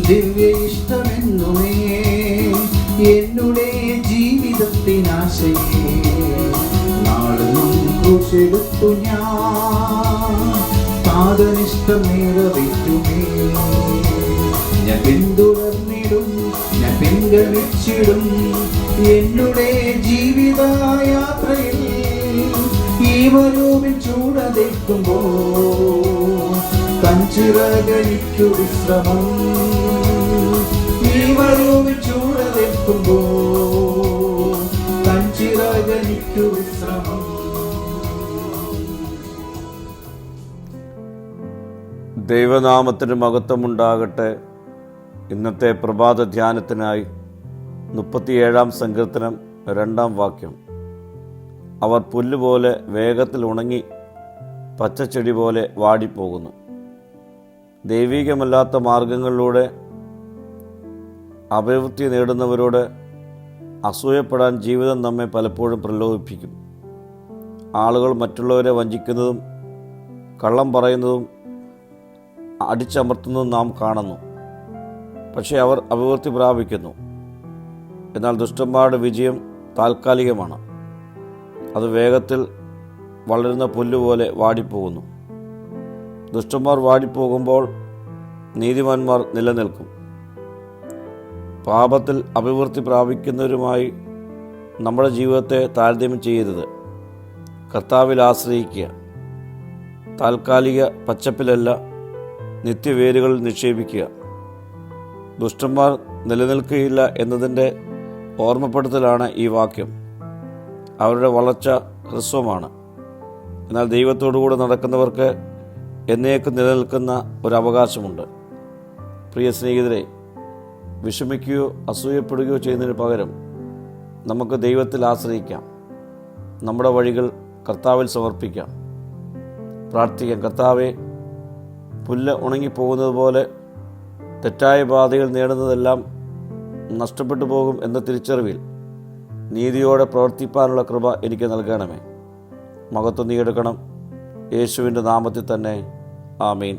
ദിവ്യ ഇഷ്ടമെന്നുമേ എന്നുടെ ജീവിതത്തിനാശയേ. നാളെന്നും ക്രൂശെടുത്തു ഞാൻ പാദനിഷ്ടം നിറവേറ്റുമേ. ഞാൻ പിന്തുടർന്നിടും, ഞാൻ പിൻഗമിച്ചിടും എന്നുടെ ജീവിതയാത്രയിൽ. ഈ വരൂപിൽ ചൂടതേക്കുമ്പോ കഞ്ചിറകനിക്കു വിശ്രമം. ഈ വരൂപിൽ ചൂടതേക്കുമ്പോ കഞ്ചിറകനിക്കു വിശ്രമം. ദൈവനാമത്തിന് മഹത്വമുണ്ടാകട്ടെ. ഇന്നത്തെ പ്രഭാത ധ്യാനത്തിനായി 37 സങ്കീർത്തനം 2 വാക്യം. അവർ പുല്ലുപോലെ വേഗത്തിൽ ഉണങ്ങി പച്ചച്ചെടി പോലെ വാടിപ്പോകുന്നു. ദൈവികമല്ലാത്ത മാർഗങ്ങളിലൂടെ അഭിവൃദ്ധി നേടുന്നവരോട് അസൂയപ്പെടാൻ ജീവിതം നമ്മെ പലപ്പോഴും പ്രലോഭിപ്പിക്കും. ആളുകൾ മറ്റുള്ളവരെ വഞ്ചിക്കുന്നതും കള്ളം പറയുന്നതും അടിച്ചമർത്തുന്നതും നാം കാണുന്നു. പക്ഷേ അവർ അഭിവൃദ്ധി പ്രാപിക്കുന്നു. എന്നാൽ ദുഷ്ടന്മാരുടെ വിജയം താൽക്കാലികമാണ്. അത് വേഗത്തിൽ വളരുന്ന പുല്ലുപോലെ വാടിപ്പോകുന്നു. ദുഷ്ടന്മാർ വാടിപ്പോകുമ്പോൾ നീതിമാന്മാർ നിലനിൽക്കും. പാപത്തിൽ അഭിവൃദ്ധി പ്രാപിക്കുന്നവരുമായി നമ്മുടെ ജീവിതത്തെ താരതമ്യം ചെയ്യരുത്. കർത്താവിൽ ആശ്രയിക്കുക. താൽക്കാലിക പച്ചപ്പിലല്ല, നിത്യവേരുകളിൽ നിക്ഷേപിക്കുക. ദുഷ്ടന്മാർ നിലനിൽക്കുകയില്ല എന്നതിൻ്റെ ഓർമ്മപ്പെടുത്തലാണ് ഈ വാക്യം. അവരുടെ വളർച്ച ഹ്രസ്വമാണ്. എന്നാൽ ദൈവത്തോടുകൂടെ നടക്കുന്നവർക്ക് എന്നേക്കും നിലനിൽക്കുന്ന ഒരവകാശമുണ്ട്. പ്രിയ സ്നേഹിതരെ, വിഷമിക്കുകയോ അസൂയപ്പെടുകയോ ചെയ്യുന്നതിന് പകരം നമുക്ക് ദൈവത്തിൽ ആശ്രയിക്കാം. നമ്മുടെ വഴികൾ കർത്താവിൽ സമർപ്പിക്കാം. പ്രാർത്ഥിക്കാം. കർത്താവേ, പുല്ല് ഉണങ്ങിപ്പോകുന്നത് പോലെ തെറ്റായ പാതകൾ നേടുന്നതെല്ലാം നഷ്ടപ്പെട്ടു പോകും എന്ന തിരിച്ചറിവിൽ നീതിയോടെ പ്രവർത്തിപ്പാനുള്ള കൃപ എനിക്ക് നൽകണമേ. മഹത്വം നീ എടുക്കണം. യേശുവിൻ്റെ നാമത്തിൽ തന്നെ. ആമീൻ.